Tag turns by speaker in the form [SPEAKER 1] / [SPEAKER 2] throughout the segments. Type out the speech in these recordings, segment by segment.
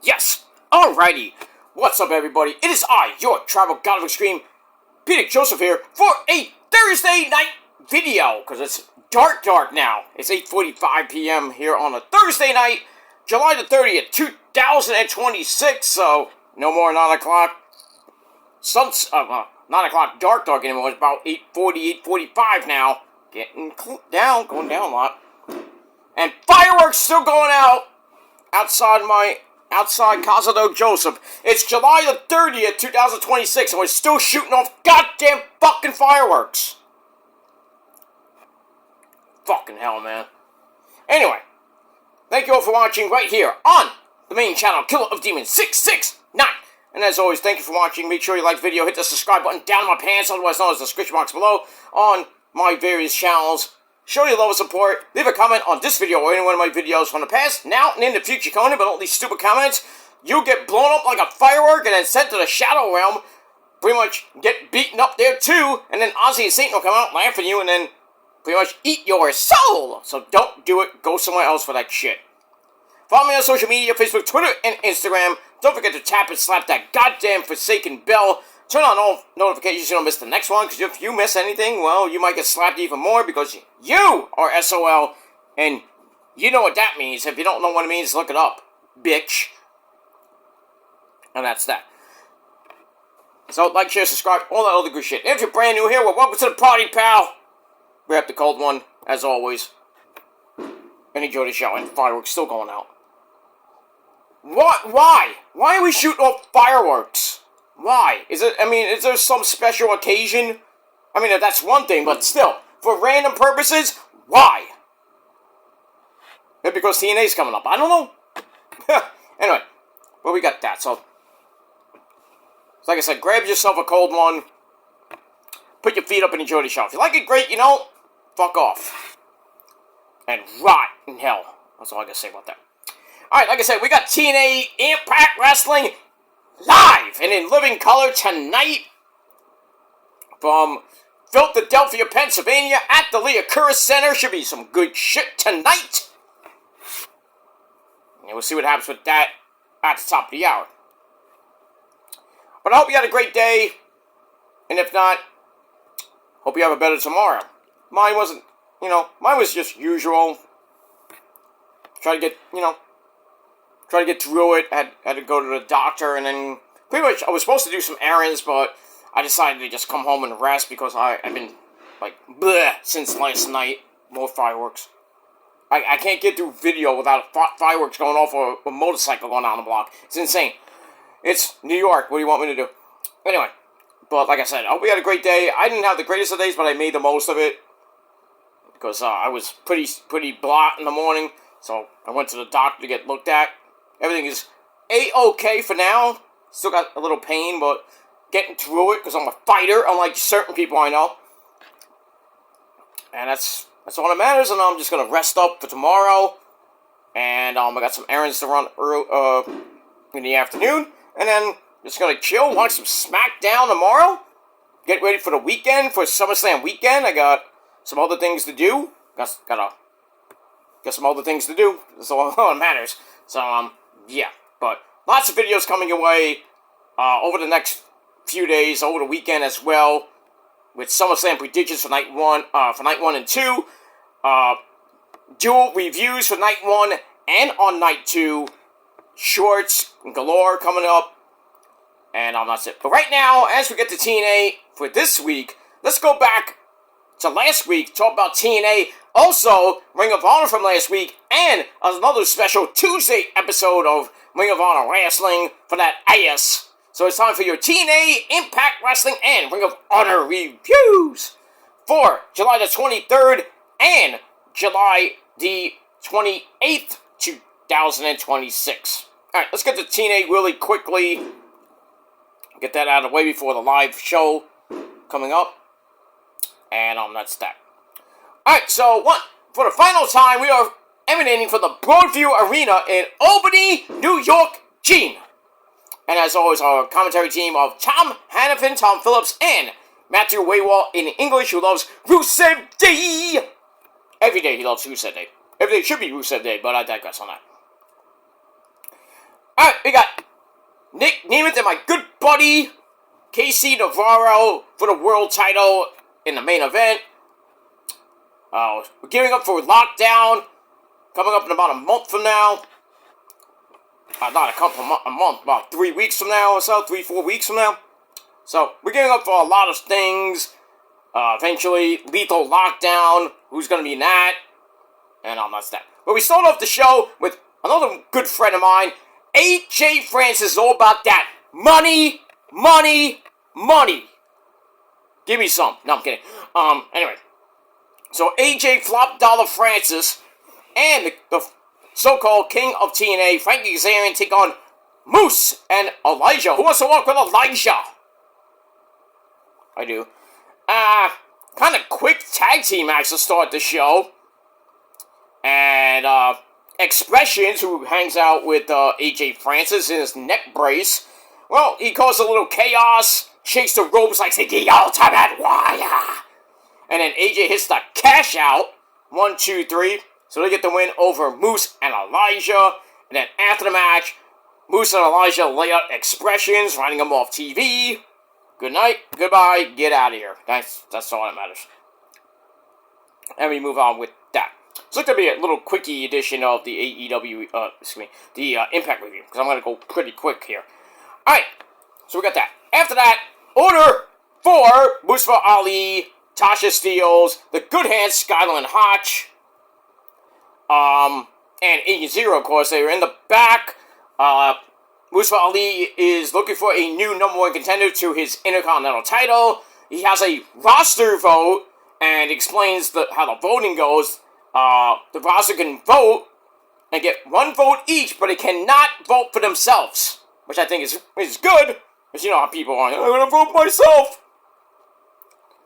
[SPEAKER 1] Yes! Alrighty! What's up, everybody? It is I, your Travel God of Extreme, Peter Joseph here, for a Thursday night video, because it's dark now. It's 8:45 p.m. here on a Thursday night, July the 30th, 2026, so no more 9 o'clock 9 o'clock dark anymore. It's about 8:45 now. Going down a lot. And fireworks still going out outside Casa del Joseph. It's July the 30th, 2026, and we're still shooting off goddamn fucking fireworks. Fucking hell, man. Anyway, thank you all for watching right here on the main channel, Killer of Demons 669. And as always, thank you for watching. Make sure you like the video, hit the subscribe button down in my pants, otherwise known as the description box below, on my various channels. Show your love and support. Leave a comment on this video or any one of my videos from the past, now, and in the future, Conan, but all these stupid comments, you'll get blown up like a firework and then sent to the Shadow Realm. Pretty much get beaten up there too, and then Ozzy and Satan will come out, laugh at you, and then pretty much eat your soul. So don't do it. Go somewhere else for that shit. Follow me on social media, Facebook, Twitter, and Instagram. Don't forget to tap and slap that goddamn forsaken bell. Turn on all notifications so you don't miss the next one, because if you miss anything, well, you might get slapped even more, because you are SOL, and you know what that means. If you don't know what it means, look it up, bitch. And that's that. So, like, share, subscribe, all that other good shit. And if you're brand new here, well, welcome to the party, pal. Grab the cold one, as always. And enjoy the show, and fireworks still going out. What? Why? Why are we shooting off fireworks? Why? Is there some special occasion? I mean, that's one thing, but still, for random purposes, why? Maybe because TNA's coming up, I don't know. Anyway, well, we got that, so like I said, grab yourself a cold one, put your feet up and enjoy the show. If you like it, great. You know, fuck off. And rot in hell. That's all I gotta say about that. Alright, like I said, we got TNA Impact Wrestling live and in living color tonight from Philadelphia, Pennsylvania at the Leocura Center. Should be some good shit tonight. And we'll see what happens with that at the top of the hour. But I hope you had a great day. And if not, hope you have a better tomorrow. Mine wasn't, mine was just usual. Try to get through it. Had to go to the doctor, and then pretty much I was supposed to do some errands, but I decided to just come home and rest because I've been like bleh since last night. More fireworks. I can't get through video without fireworks going off or a motorcycle going down the block. It's insane. It's New York. What do you want me to do? Anyway, but like I said, I hope we had a great day. I didn't have the greatest of days, but I made the most of it because I was pretty blah in the morning. So I went to the doctor to get looked at. Everything is A-okay for now. Still got a little pain, but getting through it because I'm a fighter, unlike certain people I know. And that's all that matters, and I'm just going to rest up for tomorrow. And I got some errands to run in the afternoon. And then just going to chill, watch some SmackDown tomorrow. Get ready for the weekend, for SummerSlam weekend. I got some other things to do. Got some other things to do. That's all that matters. So, yeah. But lots of videos coming your way over the next few days, over the weekend as well, with SummerSlam predictions for night one and 2, dual reviews for night 1 and on night 2, shorts galore coming up, and that's it. But right now, as we get to TNA for this week, let's go back to last week, talk about TNA. Also, Ring of Honor from last week, and another special Tuesday episode of Ring of Honor Wrestling for that ass. So it's time for your TNA, Impact Wrestling, and Ring of Honor reviews for July the 23rd and July the 28th, 2026. Alright, let's get to TNA really quickly. Get that out of the way before the live show coming up. And that's that. Alright, so for the final time, we are emanating from the Broadview Arena in Albany, New York, Gene. And as always, our commentary team of Tom Hannafin, Tom Phillips, and Matthew Waywall in English, who loves Rusev Day. Every day he loves Rusev Day. Every day should be Rusev Day, but I digress on that. Alright, we got Nick Nemeth and my good buddy Casey Navarro for the world title in the main event. We're gearing up for Lockdown, coming up in about a month from now. Not a month, about 3 weeks from now or so, 3-4 weeks from now. So, we're gearing up for a lot of things. Eventually, Lethal Lockdown, who's going to be in that, and all that stuff. But we start off the show with another good friend of mine, AJ Francis, is all about that money, money, money. Give me some. No, I'm kidding. Anyway. So, AJ Flop Dollar Francis and the so-called King of TNA, Frankie Kazarian, take on Moose and Elijah. Who wants to walk with Elijah? I do. Kind of quick tag team match to start the show. And, Expressions, who hangs out with, AJ Francis in his neck brace. Well, he caused a little chaos, shakes the ropes like the Ultimate Warrior. And then AJ hits the cash out. 1, 2, 3. So they get the win over Moose and Elijah. And then after the match, Moose and Elijah lay out Expressions, writing them off TV. Good night, goodbye, get out of here. That's all that matters. And we move on with that. So it's going to be a little quickie edition of the AEW, the Impact review, because I'm going to go pretty quick here. Alright, so we got that. After that, order for Mustafa Ali, Tasha Steelz, the Good Hands, Skylar Hotch, and Agent Zero, of course. They were in the back. Mustafa Ali is looking for a new number one contender to his Intercontinental title. He has a roster vote and explains how the voting goes. The roster can vote and get one vote each, but they cannot vote for themselves, which I think is good, because you know how people are. I'm going to vote myself.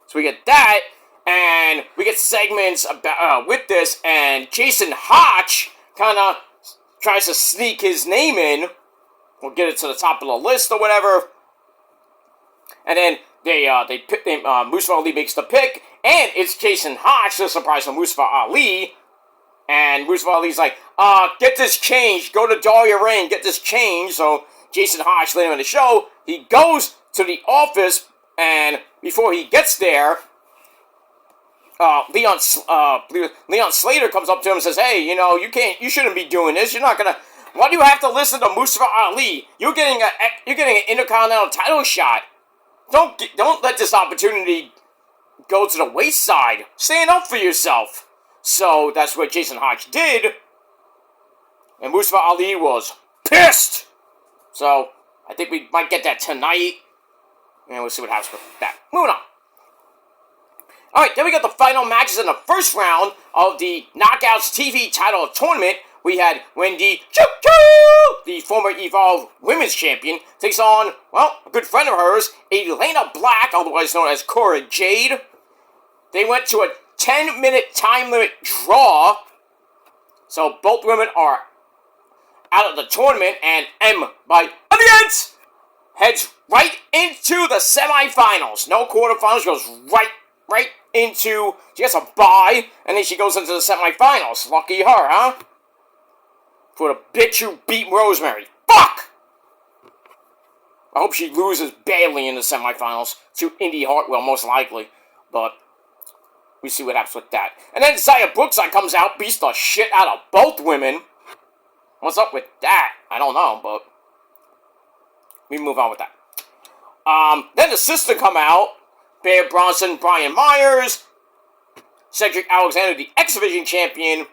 [SPEAKER 1] So we get that, and we get segments about with this, and Jason Hotch kind of tries to sneak his name in. We'll get it to the top of the list or whatever. And then they pick. Mustafa Ali makes the pick, and it's Jason Hotch, the surprise for Mustafa Ali. And Mustafa Ali's like, get this changed. Go to Dahlia Rain, get this changed. So Jason Hotch, later in the show, he goes to the office, and before he gets there, Leon Slater comes up to him and says, "Hey, you shouldn't be doing this. You're not gonna. Why do you have to listen to Mustafa Ali? You're getting an Intercontinental title shot. Don't let this opportunity go to the wayside. Stand up for yourself." So that's what Jason Hotch did, and Mustafa Ali was pissed. So I think we might get that tonight, and we'll see what happens with that. Moving on. Alright, then we got the final matches in the first round of the Knockouts TV title tournament. We had Wendy Choo-Choo, the former Evolve Women's Champion, takes on, well, a good friend of hers, Elena Black, otherwise known as Cora Jade. They went to a 10-minute time limit draw, so both women are out of the tournament, and by Alliance heads right into the semifinals. No quarterfinals, goes right into, she gets a bye, and then she goes into the semifinals. Lucky her, huh? For the bitch who beat Rosemary. Fuck! I hope she loses badly in the semifinals to Indy Hartwell, most likely. But we see what happens with that. And then Xia Brookside comes out, beats the shit out of both women. What's up with that? I don't know, but we move on with that. Then the Sisters come out. Bear Bronson, Brian Myers, Cedric Alexander, the X-Division champion,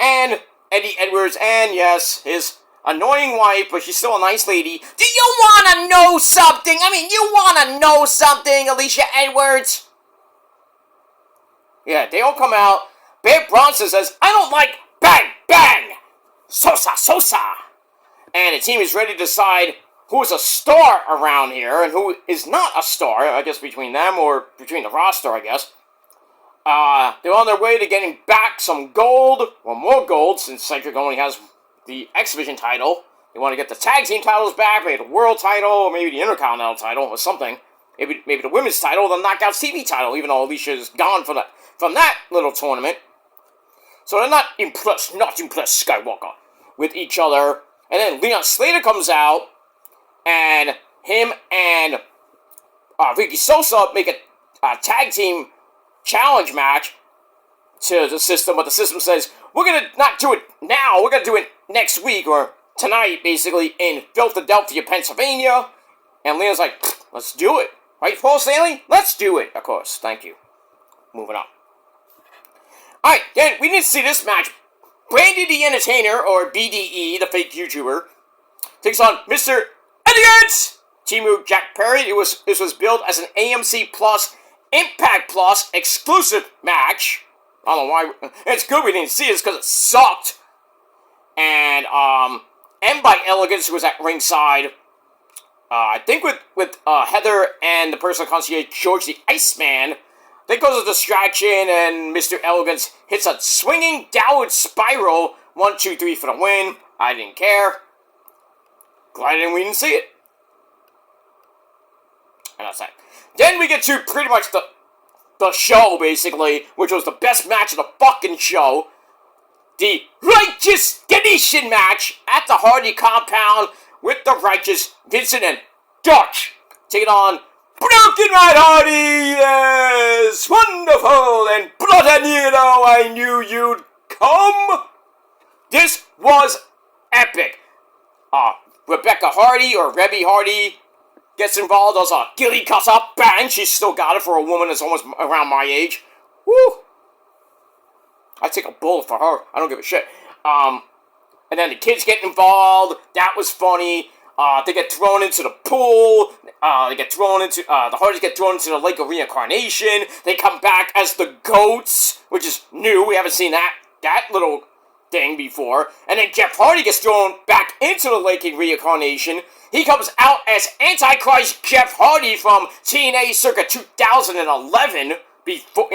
[SPEAKER 1] and Eddie Edwards, and yes, his annoying wife, but she's still a nice lady. Do you want to know something? You want to know something, Alicia Edwards? Yeah, they all come out. Bear Bronson says, "I don't like bang, bang, Sosa. And the team is ready to decide who is a star around here and who is not a star, I guess between them or between the roster, I guess. They're on their way to getting back some gold, or more gold, since Cedric only has the X-Division title. They want to get the tag team titles back, maybe the world title, or maybe the Intercontinental title, or something. Maybe the women's title, the Knockouts TV title, even though Alicia's gone from that little tournament. So they're not impressed, Skywalker. with each other. And then Leon Slater comes out, and him and Ricky Sosa make a tag team challenge match to the system, but the system says, we're going to not do it now, we're going to do it next week, or tonight, basically, in Philadelphia, Pennsylvania. And Leon's like, let's do it. Right, Paul Stanley? Let's do it. Of course, thank you. Moving on. Alright, then we didn't see this match. Brandy the Entertainer, or BDE, the fake YouTuber, takes on Mr. Idiot! Team Jack Perry. This was billed as an AMC Plus, Impact Plus exclusive match. I don't know why. It's good we didn't see this because it sucked. And M by Elegance, who was at ringside. I think with Heather and the personal concierge George the Iceman. Then goes a distraction, and Mr. Elegance hits a swinging downward spiral. 1, 2, 3 for the win. I didn't care. Glad we didn't see it. And that's that. Then we get to pretty much the show, basically, which was the best match of the fucking show. The Righteous Demolition match at the Hardy compound with the Righteous Vincent and Dutch taking on Broken Matt Hardy. Yes, wonderful, and Bloodanino, I knew you'd come. This was epic. Rebecca Hardy, or Rebby Hardy, gets involved, does a ghillie cuts up, bang, she's still got it for a woman that's almost around my age. Woo! I'd take a bullet for her, I don't give a shit. And then the kids get involved, that was funny. They get thrown into the pool, the Hardys get thrown into the Lake of Reincarnation, they come back as the Goats, which is new, we haven't seen that little thing before. And then Jeff Hardy gets thrown back into the Lake of Reincarnation. He comes out as Antichrist Jeff Hardy from TNA circa 2011, before,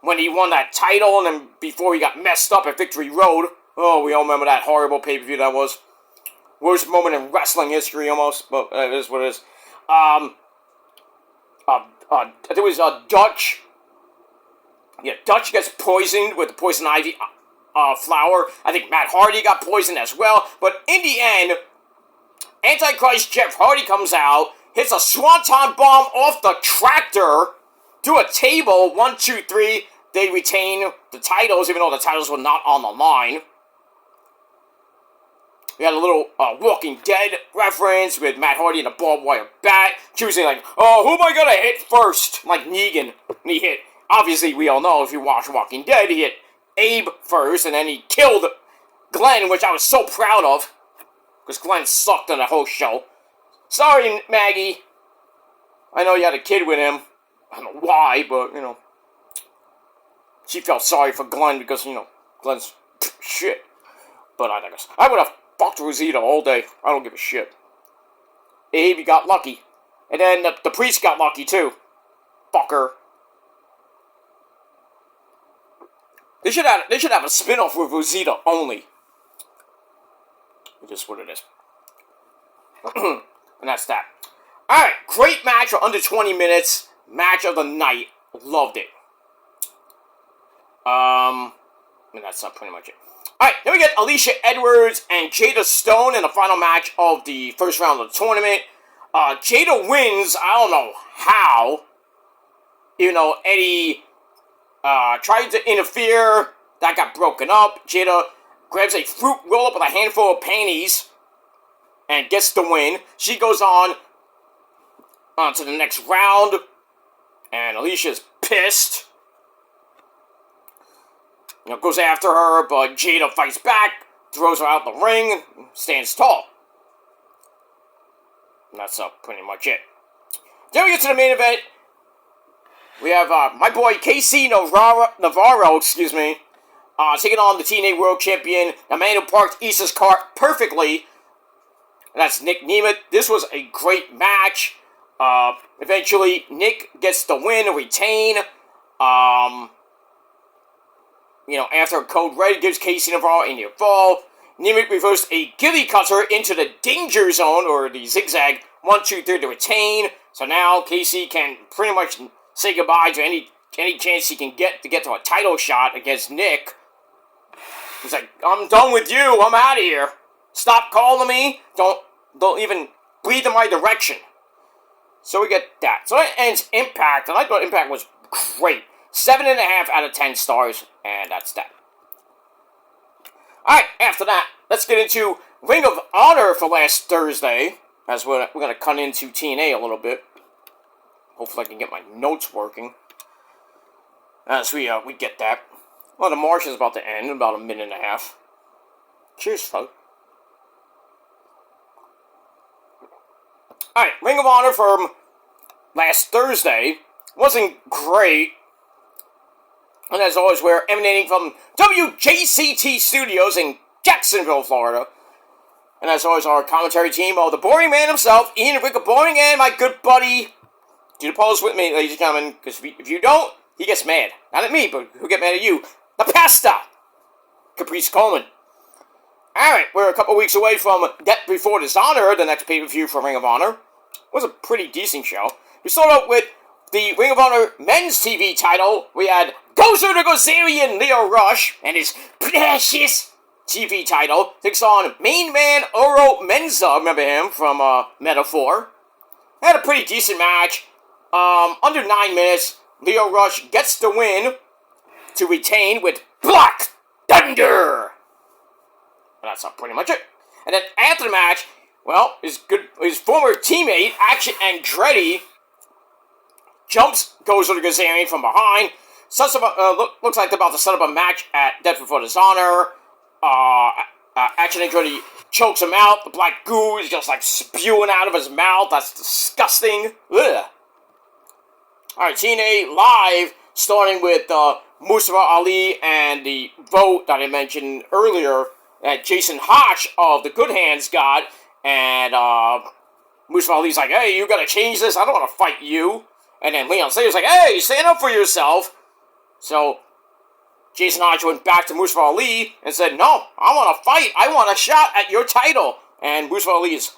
[SPEAKER 1] when he won that title, and then before he got messed up at Victory Road. Oh, we all remember that horrible pay-per-view that was. Worst moment in wrestling history, almost, but it is what it is. There was Dutch. Yeah, Dutch gets poisoned with the poison ivy flower. I think Matt Hardy got poisoned as well, but in the end, Antichrist Jeff Hardy comes out, hits a swanton bomb off the tractor through a table. 1, 2, 3. They retain the titles, even though the titles were not on the line. We had a little Walking Dead reference with Matt Hardy and a barbed wire bat, choosing like, oh, who am I gonna hit first? Like Negan. And he hit, obviously we all know if you watch Walking Dead, he hit Abe first, and then he killed Glenn, which I was so proud of. Because Glenn sucked on the whole show. Sorry, Maggie. I know you had a kid with him. I don't know why, but, she felt sorry for Glenn because, Glenn's shit. But I guess I would have fucked Rosita all day. I don't give a shit. Abe, you got lucky. And then the priest got lucky, too. Fucker. They should have a spin-off with Rosita only. It is what it is. And that's that. Alright, great match for under 20 minutes. Match of the night. Loved it. And that's pretty much it. Alright, then we get Alicia Edwards and Jada Stone in the final match of the first round of the tournament. Jada wins, I don't know how. Eddie tried to interfere. That got broken up. Jada grabs a fruit roll-up with a handful of panties and gets the win. She goes on to the next round, and Alicia's pissed. Goes after her, but Jada fights back, throws her out the ring, and stands tall. And that's pretty much it. Then we get to the main event. We have my boy KC Navarro, taking on the TNA World Champion, the man who parked Issa's car perfectly. And that's Nick Nemeth. This was a great match. Eventually, Nick gets the win, retain. After Code Red gives KC Navarro a near fall, Nemeth reversed a ghillie cutter into the danger zone, or the zigzag, 1, 2, 3 to retain. So now KC can pretty much say goodbye to any chance he can get to a title shot against Nick. He's like, I'm done with you. I'm out of here. Stop calling me. Don't even breathe in my direction. So we get that. So it ends Impact, and I thought Impact was great. 7.5 out of 10 stars, and that's that. Alright, after that, let's get into Ring of Honor for last Thursday, as we're going to cut into TNA a little bit. Hopefully I can get my notes working. As we get that. Well, the march is about to end in about a minute and a half. Cheers, folks. Alright, Ring of Honor from last Thursday wasn't great. And as always, we're emanating from WJCT Studios in Jacksonville, Florida. And as always, our commentary team of the Boring Man himself, Ian Rick Boring, and my good buddy. Do the pose with me, ladies and gentlemen, because if you don't, he gets mad. Not at me, but he'll get mad at you. The Pasta! Caprice Coleman. Alright, we're a couple weeks away from Death Before Dishonor, the next pay-per-view for Ring of Honor. It was a pretty decent show. We started out with the Ring of Honor men's TV title. We had Gozer the Gozerian Leo Rush and his precious TV title takes on main man Oro Menza, remember him from Metaphor. Had a pretty decent match. Under 9 minutes, Leo Rush gets the win to retain with Black Thunder. And that's pretty much it. And then after the match, well, his former teammate Action Andretti jumps Gozer the Gozerian from behind. Looks like they're about to set up a match at Death Before Dishonor. Action Andretti chokes him out. The black goo is just like spewing out of his mouth. That's disgusting. Ugh. Alright, TNA Live, starting with Mustafa Ali and the vote that I mentioned earlier that Jason Hotch of the Good Hands got. And Mustafa Ali's like, hey, you gotta change this. I don't want to fight you. And then Leon Slater's like, hey, stand up for yourself. So Jason Hodge went back to Mustafa Ali and said, no, I want to fight. I want a shot at your title. And Mustafa Ali is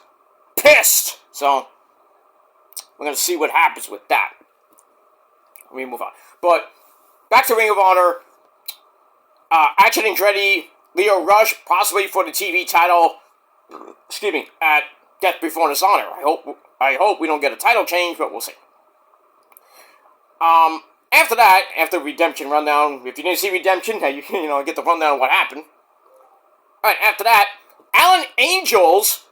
[SPEAKER 1] pissed. So we're going to see what happens with that. Let me move on. But back to Ring of Honor. Action Andretti, Leo Rush, possibly for the TV title. Excuse me, at Death Before Dishonor. I hope we don't get a title change, but we'll see. After that, after Redemption rundown, if you didn't see Redemption, you get the rundown of what happened. Alright, after that, Alan Angels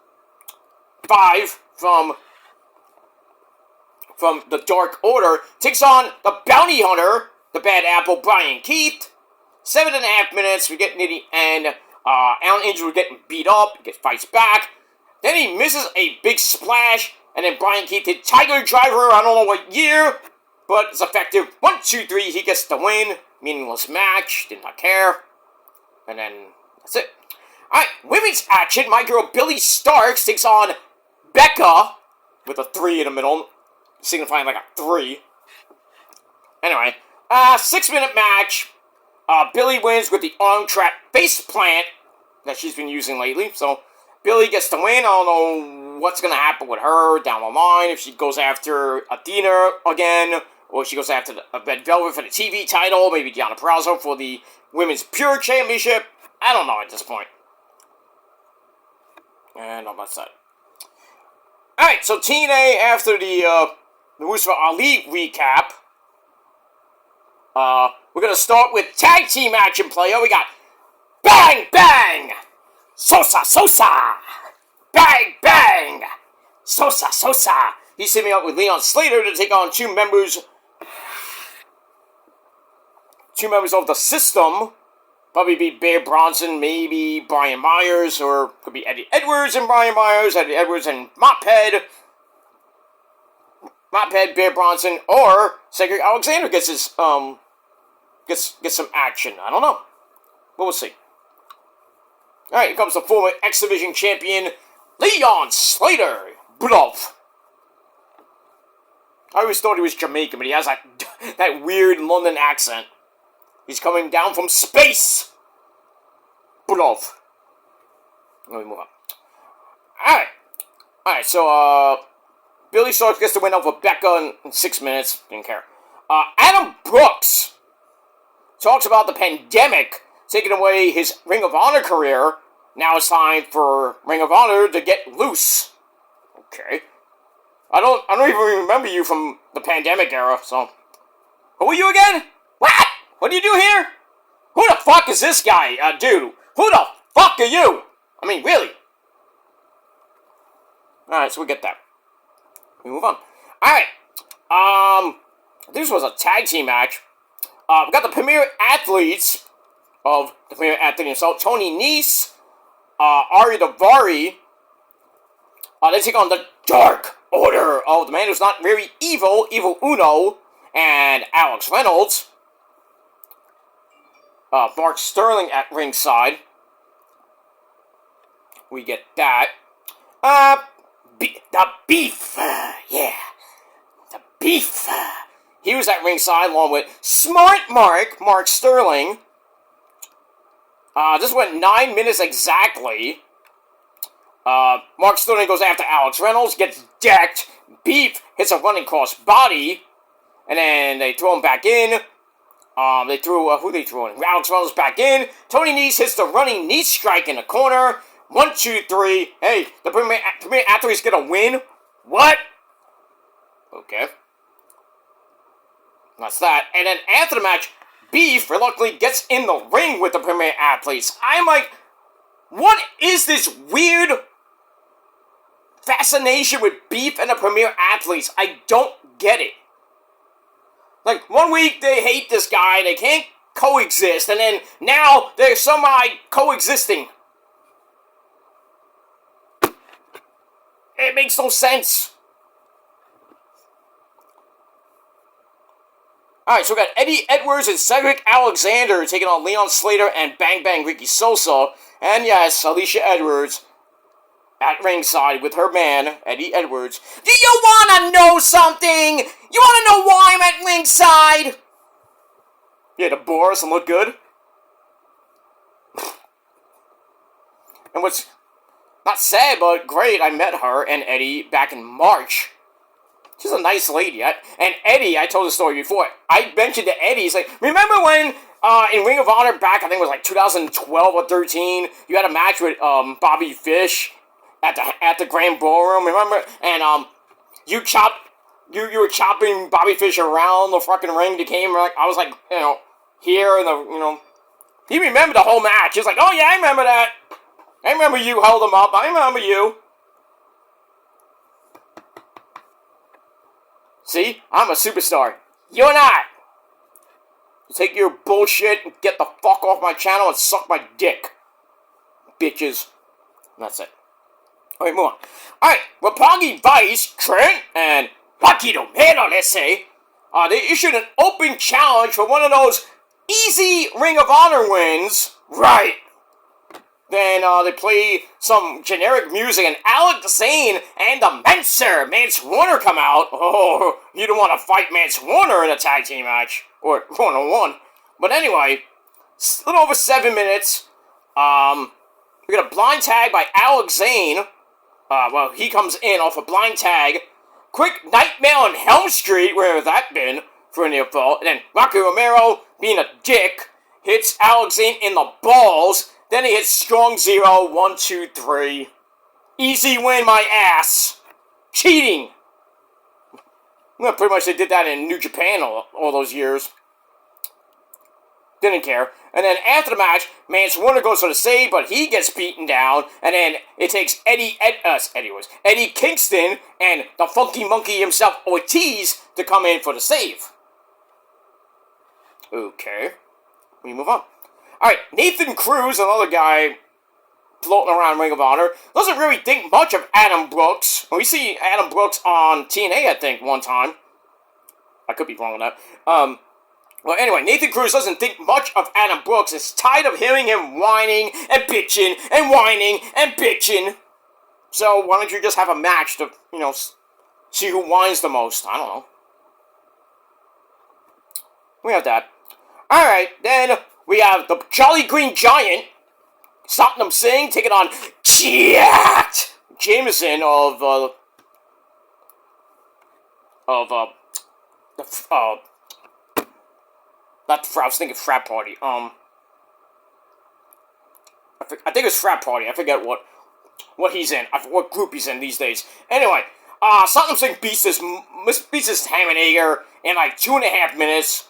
[SPEAKER 1] 5 from the Dark Order takes on the Bounty Hunter, the Bad Apple, Brian Keith. 7.5 minutes, we get near the end. Alan Angels getting beat up, fights back. Then he misses a big splash, and then Brian Keith hit Tiger Driver, I don't know what year, but it's effective. 1, 2, 3, he gets the win. Meaningless match, did not care. And then, that's it. Alright, women's action. My girl Billy Starks takes on Becca, with a 3 in the middle, signifying like a 3. Anyway, 6-minute match. Billy wins with the arm trap face plant that she's been using lately. So, Billy gets the win. I don't know what's going to happen with her down the line. If she goes after Athena again, or she goes after Red Velvet for the TV title, maybe Deonna Purrazzo for the Women's Pure Championship. I don't know at this point. And on that side. Alright, so TNA after the Mustafa Ali recap. We're going to start with tag team action player. We got Bang Bang! Sosa Sosa! Bang Bang! Sosa Sosa! He's teaming up with Leon Slater to take on two members of the System. Probably be Bear Bronson, maybe Brian Myers, or could be Eddie Edwards and Brian Myers, Eddie Edwards and Mophead, Bear Bronson, or Cedric Alexander gets his gets some action. I don't know, but we'll see. All right, here comes the former X Division champion Leon Slater. Bluff. I always thought he was Jamaican, but he has that weird London accent. He's coming down from space. Bluff. Let me move on. Alright, so, Billy Starks gets the win over Becca in 6 minutes. Didn't care. Adam Brooks talks about the pandemic taking away his Ring of Honor career. Now it's time for Ring of Honor to get loose. Okay. I don't even remember you from the pandemic era, so. Who are you again? What? What do you do here? Who the fuck is this guy, dude? Who the fuck are you? I mean, really? Alright, so we get that. We move on. Alright. This was a tag team match. We got the premier athletes of the premier athlete himself, Tony Nese, Ari Daivari. They take on the Dark Order of the man who's not very evil, Evil Uno, and Alex Reynolds. Mark Sterling at ringside. We get that. The Beef. Yeah. The Beef. He was at ringside along with Smart Mark Sterling. This went 9 minutes exactly. Mark Sterling goes after Alex Reynolds, gets decked. Beef hits a running cross body. And then they throw him back in. They threw, who they threw in? Alex Reynolds back in. Tony Nese hits the running knee strike in the corner. 1, 2, 3. Hey, the premier athlete's gonna win? What? Okay. That's that. And then after the match, Beef reluctantly gets in the ring with the premier athletes. I'm like, what is this weird fascination with Beef and the premier athletes? I don't get it. Like, 1 week they hate this guy, they can't coexist, and then now they're somehow coexisting. It makes no sense. Alright, so we got Eddie Edwards and Cedric Alexander taking on Leon Slater and Bang Bang Ricky Sosa. And yes, Alicia Edwards at ringside with her man, Eddie Edwards. Do you want to know something? You want to know why I'm at ringside? Yeah, to bore us and look good. And what's not sad, but great, I met her and Eddie back in March. She's a nice lady. And Eddie, I told the story before. I mentioned to Eddie, he's like, remember when in Ring of Honor back, I think it was like 2012 or 13, you had a match with Bobby Fish at the Grand Ballroom, remember? And you were chopping Bobby Fish around the fucking ring. They came, like, I was like, you know, here in the, you know, he remembered the whole match. He's like, oh yeah, I remember that. I remember you held him up. I remember you. See? I'm a superstar. You're not. Take your bullshit and get the fuck off my channel and suck my dick. Bitches. And that's it. Alright, move on. Alright, Roppongi Vice, Trent, and Paquito Mano, let's say, they issued an open challenge for one of those easy Ring of Honor wins. Right. Then they play some generic music, and Alex Zane and the Mancer, Mance Warner, come out. Oh, you don't want to fight Mance Warner in a tag team match, or one-on-one. But anyway, a little over 7 minutes. We got a blind tag by Alex Zane. Well, he comes in off a blind tag. Quick Nightmare on Helm Street, where has that been, for a near fall. And then Rocky Romero, being a dick, hits Alex Zane in the balls. Then he hits Strong Zero, 1, 2, 3. Easy win, my ass. Cheating. Well, pretty much they did that in New Japan all those years. Didn't care. And then after the match, Mance Warner goes for the save, but he gets beaten down. And then it takes Eddie Kingston and the Funky Monkey himself, Ortiz, to come in for the save. Okay. We move on. Alright, Nathan Cruz, another guy floating around Ring of Honor, doesn't really think much of Adam Brooks. We see Adam Brooks on TNA, I think, one time. I could be wrong on that. Well, anyway, Nathan Cruz doesn't think much of Adam Brooks. Is tired of hearing him whining and bitching and whining and bitching. So why don't you just have a match to, you know, see who whines the most? I don't know. We have that. Alright, then we have the Jolly Green Giant, Satnam Singh, taking on Jack Jameson of I was thinking frat party. I think it's Frat Party. I forget what he's in. What group he's in these days. Anyway, Satnam Singh beats this Hammernager in like 2.5 minutes.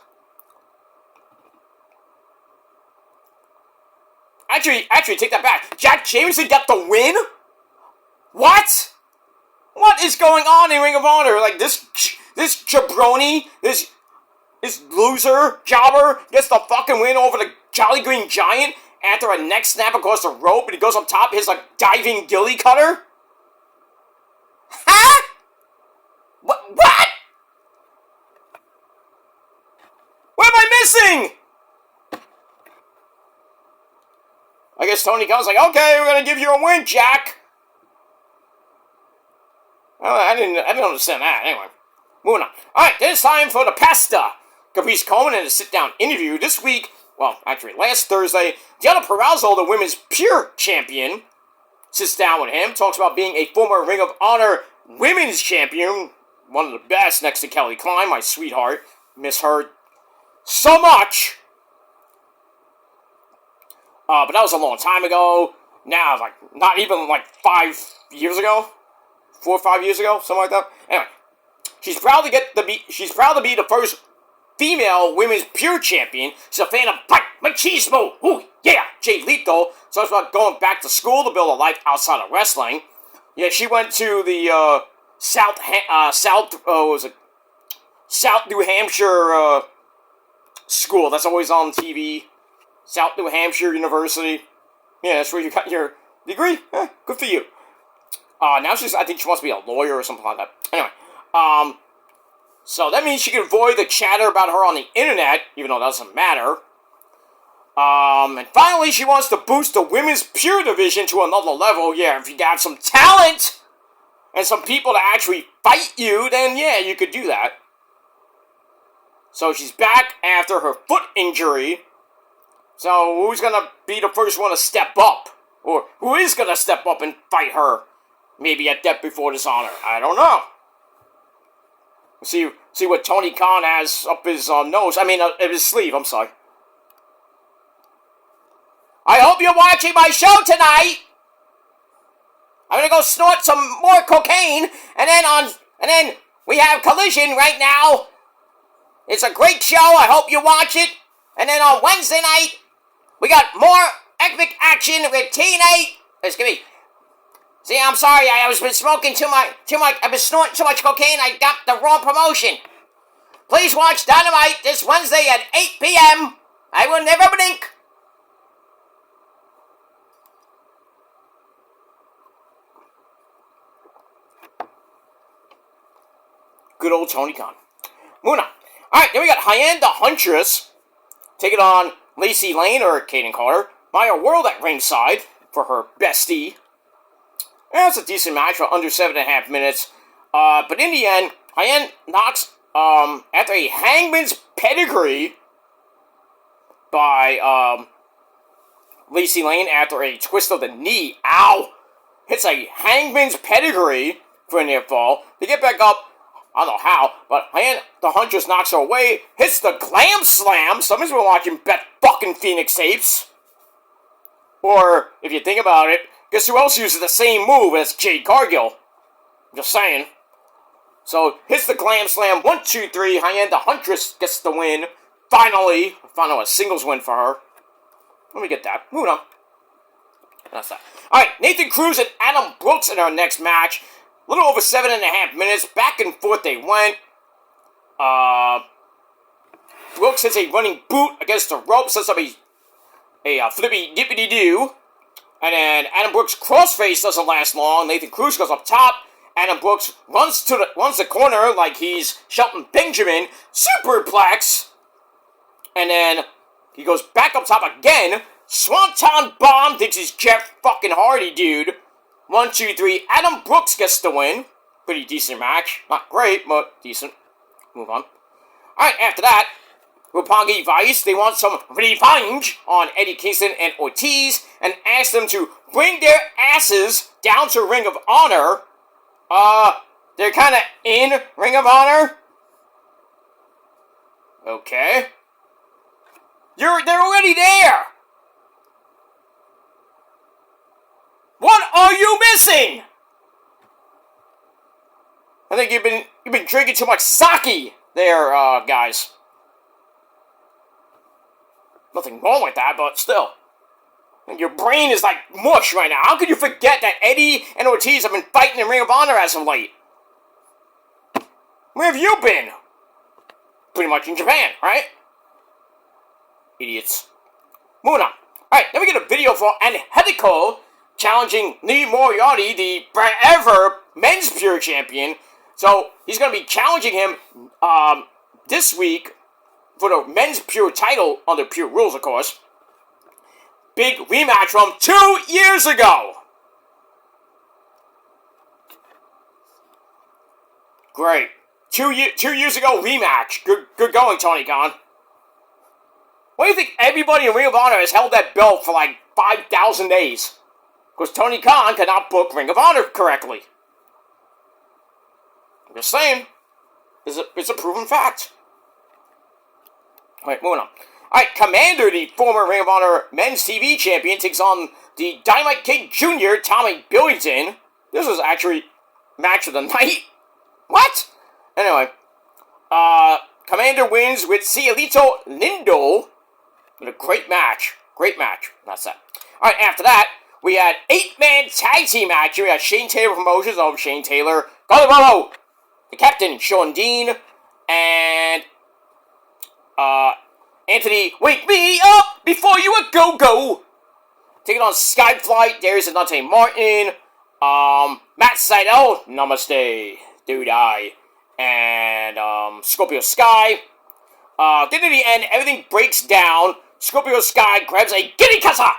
[SPEAKER 1] Actually, take that back. Jack Jameson got the win? What? What is going on in Ring of Honor? Like, this jabroni, this loser, jobber, gets the fucking win over the Jolly Green Giant after a neck snap across the rope, and he goes up top, his, like, diving gilly cutter? Huh? What? What am I missing? I guess Tony Khan's like, okay, we're gonna give you a win, Jack. I didn't understand that. Anyway, moving on. Alright, then it's time for the pasta. Caprice Coleman in a sit-down interview this week, well, actually last Thursday, Deonna Purrazzo, the women's pure champion, sits down with him, talks about being a former Ring of Honor women's champion, one of the best next to Kelly Klein, my sweetheart. Miss her so much. But that was a long time ago. Now, like, not even like 5 years ago. 4 or 5 years ago, something like that. Anyway, she's proud to be the first female women's pure champion. She's a fan of machismo. Ooh, yeah, Jay Leto. So it's about going back to school to build a life outside of wrestling. Yeah, she went to the South New Hampshire school. That's always on TV. South New Hampshire University. Yeah, that's where you got your degree. Good for you. Now I think she wants to be a lawyer or something like that. Anyway, so that means she can avoid the chatter about her on the internet, even though it doesn't matter. And finally, she wants to boost the women's pure division to another level. Yeah, if you have some talent and some people to actually fight you, then yeah, you could do that. So she's back after her foot injury. So who's gonna be the first one to step up? Or who is gonna step up and fight her? Maybe at Death Before Dishonor. I don't know. See what Tony Khan has up his nose. I mean, his sleeve. I'm sorry. I hope you're watching my show tonight. I'm gonna go snort some more cocaine, and then we have Collision right now. It's a great show. I hope you watch it. And then on Wednesday night, we got more epic action with TNA. Excuse me. See, I'm sorry. I was been smoking too much. I've been snorting too much cocaine. I got the wrong promotion. Please watch Dynamite this Wednesday at 8 p.m. I will never blink. Good old Tony Khan. Moving on. Alright, then we got Hyann the Huntress taking on Lacey Lane or Kaden Carter. Maya World at ringside for her bestie. And it's a decent match for under 7.5 minutes. But in the end, Hyann knocks, after a hangman's pedigree by, Lacey Lane after a twist of the knee. Ow! Hits a hangman's pedigree for a near fall. They get back up. I don't know how, but Hyann the Huntress knocks her away, hits the Glam Slam. Somebody's been watching Beth fucking Phoenix tapes. Or, if you think about it, guess who else uses the same move as Jade Cargill? Just saying. So, hits the Glam Slam, 1, 2, 3, Hyann the Huntress gets the win. Finally a singles win for her. Let me get that. Moving on. That's that. Alright, Nathan Cruz and Adam Brooks in our next match. A little over 7.5 minutes. Back and forth they went. Brooks hits a running boot against the rope. Sets up a flippy dippity doo. And then Adam Brooks' crossface doesn't last long. Nathan Cruz goes up top. Adam Brooks runs the corner like he's Shelton Benjamin. Superplex. And then he goes back up top again. Swanton Bomb thinks he's Jeff fucking Hardy, dude. 1, 2, 3. Adam Brooks gets the win. Pretty decent match. Not great, but decent. Move on. Alright, after that, Roppongi Vice, they want some revenge on Eddie Kingston and Ortiz and ask them to bring their asses down to Ring of Honor. They're kind of in Ring of Honor. Okay. They're already there. missing? I think you've been drinking too much sake there, guys. Nothing wrong with that, but still. And your brain is like mush right now. How could you forget that Eddie and Ortiz have been fighting in Ring of Honor as of late? Where have you been? Pretty much in Japan, right? Idiots. Moving on. Alright, then we get a video for Angelico challenging Lee Moriarty, the forever men's pure champion. So, he's going to be challenging him this week for the men's pure title under pure rules, of course. Big rematch from 2 years ago. Great. 2 years ago rematch. Good going, Tony Khan. Why do you think everybody in Ring of Honor has held that belt for like 5,000 days? Because Tony Khan cannot book Ring of Honor correctly. I'm just saying. It's a proven fact. Alright, moving on. Alright, Commander, the former Ring of Honor Men's TV Champion, takes on the Dynamite Kid Jr., Tommy Billington. This was actually match of the night. What? Anyway, Commander wins with Cielito Lindo in a great match. Great match. That's that. Alright, after that, we had 8-man tag team action. We had Shane Taylor Promotions of Shane Taylor, Gallo, the Captain, Sean Dean, and Anthony, wake me up before you a go-go. Taking on Skyflight, Darius and Dante Martin, Matt Sydal, Namaste, Dude I, and Scorpio Sky. Then at the end, everything breaks down. Scorpio Sky grabs a Giddy Kata!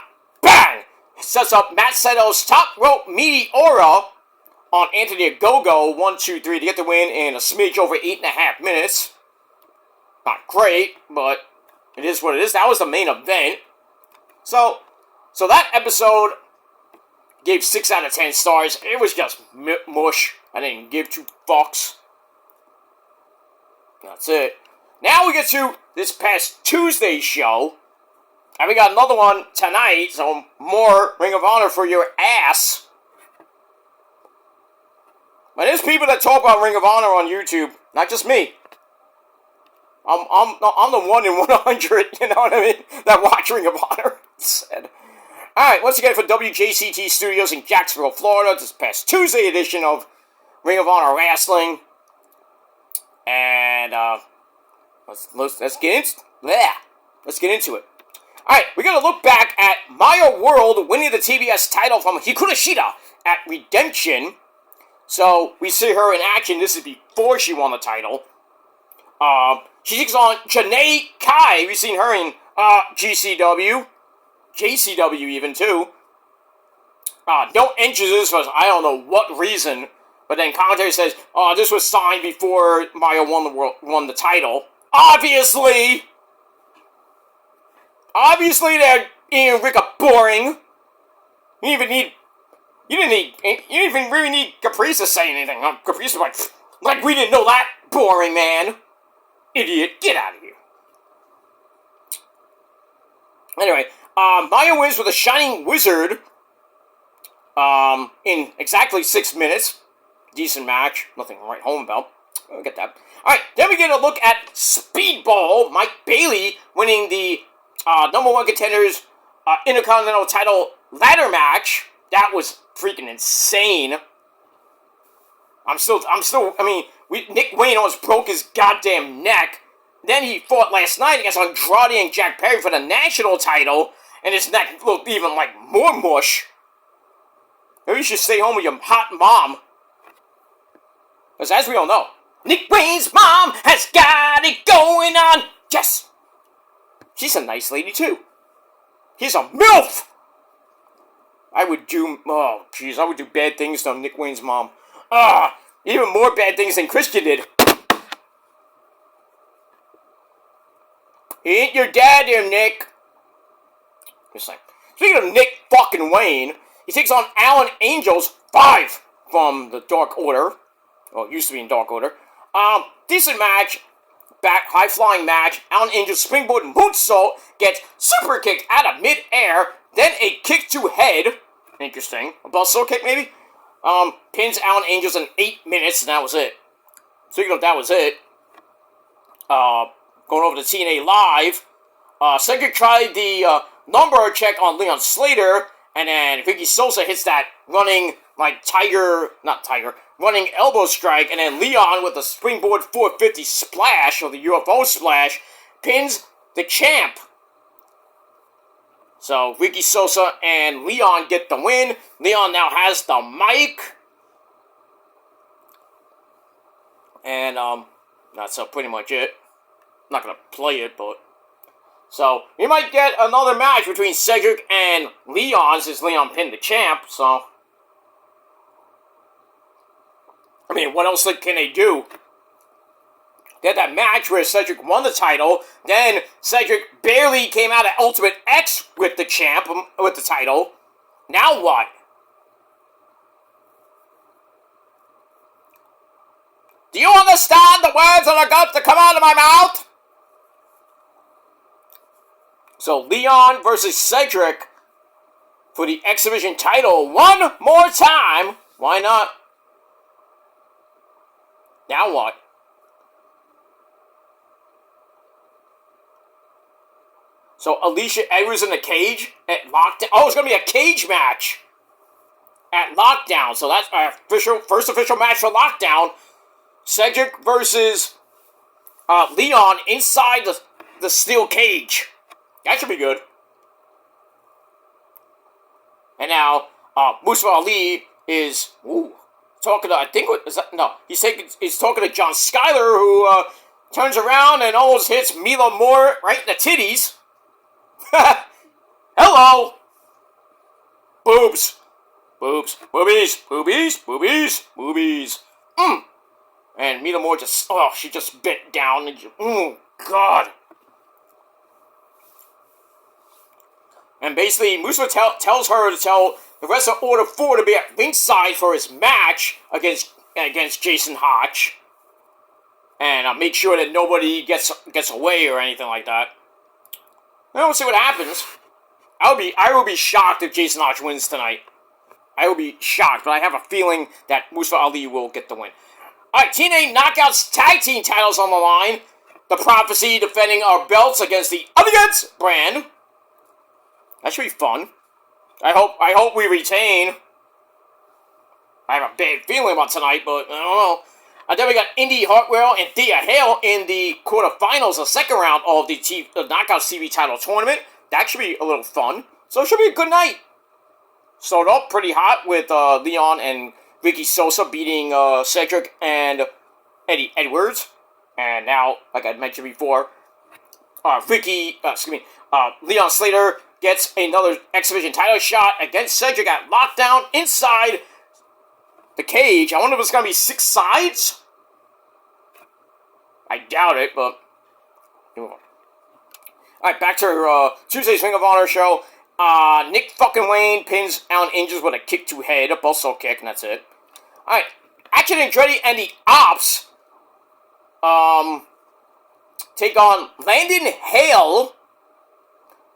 [SPEAKER 1] Bang! Sets up Matt Sydal's top rope Meteora on Anthony Go-Go, 1, 2, 3 to get the win in a smidge over 8.5 minutes. Not great, but it is what it is. That was the main event. So that episode gave 6 out of 10 stars. It was just mush. I didn't give 2 fucks. That's it. Now we get to this past Tuesday's show. And we got another one tonight, so more Ring of Honor for your ass. But there's people that talk about Ring of Honor on YouTube, not just me. I'm the 1 in 100, you know what I mean, that watch Ring of Honor. Said. Alright, once again for WJCT Studios in Jacksonville, Florida, this past Tuesday edition of Ring of Honor Wrestling. And, let's get into it. Alright, we're going to look back at Maya World winning the TBS title from Hikaru Shida at Redemption. So, we see her in action. This is before she won the title. She takes on Janae Kai. We've seen her in GCW. JCW even, too. No entrances for I don't know what reason. But then commentary says, this was signed before Maya won the title. Obviously! Obviously, they're Ian and Rick are boring. You didn't even really need Caprice to say anything. Caprice was like we didn't know that, boring man. Idiot, get out of here. Anyway, Maya wins with a Shining Wizard in exactly 6 minutes. Decent match, nothing to write home about. We'll get that. Alright, then we get a look at Speedball, Mike Bailey winning the number 1 contenders Intercontinental title ladder match. That was freaking insane. Nick Wayne almost broke his goddamn neck. Then he fought last night against Andrade and Jack Perry for the national title, and his neck looked even like more mush. Maybe you should stay home with your hot mom. Because as we all know, Nick Wayne's mom has got it going on. Yes! She's a nice lady too. He's a MILF! I would do bad things to Nick Wayne's mom. Even more bad things than Christian did. He ain't your dad there, Nick. Just like, speaking of Nick fucking Wayne, he takes on Alan Angels 5 from the Dark Order. Well, it used to be in Dark Order. Decent match. High-flying match. Alan Angels springboard moonsault gets super kicked out of mid-air. Then a kick to head. Interesting. A buzzsaw kick, maybe? Pins Allen Angels in 8 minutes, and that was it. Speaking of that was it, going over to TNA Live, Cedric tried the number check on Leon Slater, and then Vicky Sosa hits that running, running elbow strike, and then Leon with the springboard 450 splash, or the UFO splash, pins the champ. So, Vicky Sosa and Leon get the win. Leon now has the mic. And, that's pretty much it. I'm not gonna play it, but... So, we might get another match between Cedric and Leon, since Leon pinned the champ, so... I mean, what else can they do? They had that match where Cedric won the title, then Cedric barely came out at Ultimate X with the champ, with the title. Now what? Do you understand the words that are about to come out of my mouth? So, Leon versus Cedric for the X Division title one more time. Why not? Now what? So, Alicia Edwards in the cage at Lockdown. Oh, it's going to be a cage match at Lockdown. So, that's our first official match for Lockdown. Cedric versus Leon inside the steel cage. That should be good. And now, Mustafa Ali is talking to, he's talking to John Skyler, who turns around and almost hits Mila Moore right in the titties. Hello! Boobs. Boobs. Boobies. Boobies. Boobies. Boobies. And Mila Moore she just bent down and God. And basically, Mustafa tells her to tell the rest of Order 4 to be at ringside for his match against Jason Hotch. And make sure that nobody gets away or anything like that. And we'll see what happens. I will be shocked if Jason Hotch wins tonight. I will be shocked, but I have a feeling that Mustafa Ali will get the win. Alright, TNA Knockouts Tag Team titles on the line. The Prophecy defending our belts against the Elegance brand. That should be fun. I hope we retain. I have a bad feeling about tonight, but I don't know. And then we got Indy Hartwell and Thea Hale in the quarterfinals, the second round of the Knockouts TV title tournament. That should be a little fun. So it should be a good night. Started off pretty hot with Leon and Vicky Sosa beating Cedric and Eddie Edwards. And now, like I mentioned before, Leon Slater gets another X Division title shot against Cedric at Lockdown inside the cage. I wonder if it's going to be 6 sides. I doubt it, but... Alright, back to Tuesday's Ring of Honor show. Nick fucking Wayne pins Allen Angels with a kick to head, a buzzsaw kick, and that's it. Alright, Action Andretti and the Ops take on Landon Hale,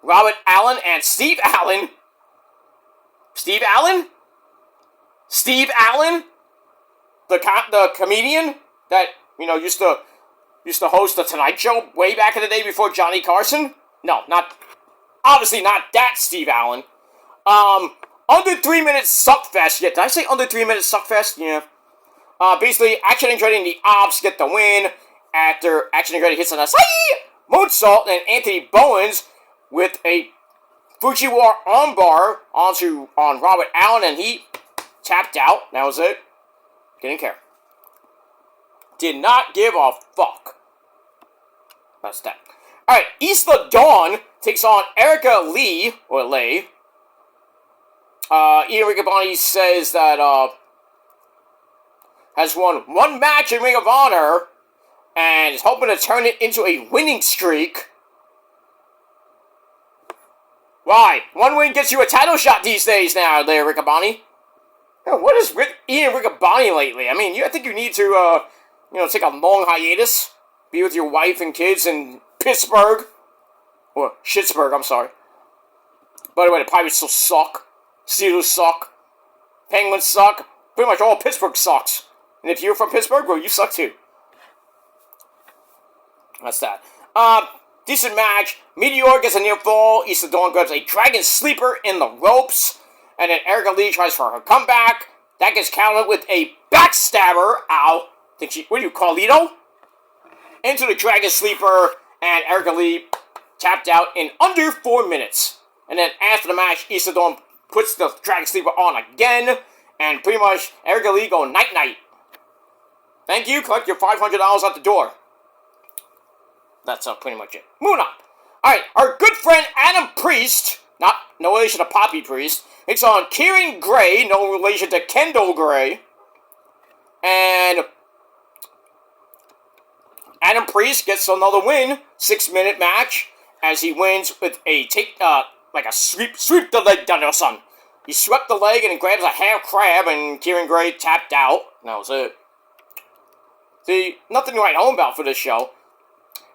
[SPEAKER 1] Robert Allen, and Steve Allen. Steve Allen? Steve Allen? The comedian that, used to host the Tonight Show way back in the day before Johnny Carson? No, obviously not that Steve Allen. Under 3 minutes Suckfest. Yeah, did I say under 3 minutes Suckfest? Yeah. Basically, Action Andretti and the Ops get the win after Action Andretti hits an Asai moonsault, and Anthony Bowens with a Fujiwara armbar on Robert Allen, and he tapped out. That was it. Didn't care. Did not give a fuck. That's that. Alright, Isla Dawn takes on Erica Lee, or Lay. Ian Riccaboni says that, has won 1 match in Ring of Honor, and is hoping to turn it into a winning streak. Why? 1 win gets you a title shot these days now, there, Riccaboni. What is Ian Riccaboni lately? I mean, I think you need to, take a long hiatus. Be with your wife and kids in Pittsburgh. Or Schittsburg, I'm sorry. By the way, the Pirates still suck. Steelers suck. Penguins suck. pretty much all Pittsburgh sucks. And if you're from Pittsburgh, well, you suck too. That's that. Decent match. Meteor gets a near fall. East of Dawn grabs a Dragon Sleeper in the ropes. And then Erica Lee tries for her comeback. That gets countered with a backstabber. Ow. What do you call Lito? Into the Dragon Sleeper. And Erica Lee tapped out in under 4 minutes. And then after the match, East of Dawn puts the Dragon Sleeper on again. And pretty much Erica Lee go night-night. Thank you. Collect your $500 out the door. That's pretty much it. Moving on. Alright, our good friend Adam Priest, no relation to Poppy Priest, it's on Kieran Gray, no relation to Kendall Gray. And Adam Priest gets another win, 6-minute match, as he wins with a sweep the leg down the sun. He swept the leg and grabs a half crab, and Kieran Gray tapped out. That was it. See, nothing to write home about for this show.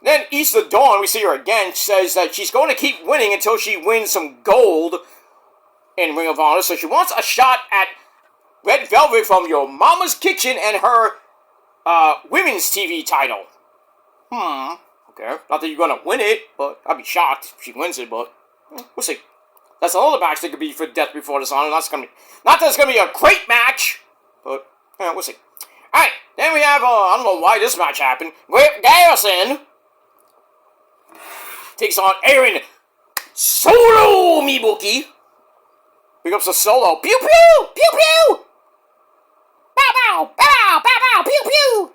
[SPEAKER 1] Then East of Dawn, we see her again, says that she's going to keep winning until she wins some gold in Ring of Honor. So she wants a shot at Red Velvet from Your Mama's Kitchen and her women's TV title. Okay. Not that you're going to win it, but I'd be shocked if she wins it, but we'll see. That's another match that could be for Death Before Dishonor. Not that it's going to be a great match, but we'll see. Alright, then we have, I don't know why this match happened. Griff Garrison takes on Aaron Solo Mibuki. Big ups to Solo. Pew pew! Pew pew! Bow bow! Bow bow! Bow! Pew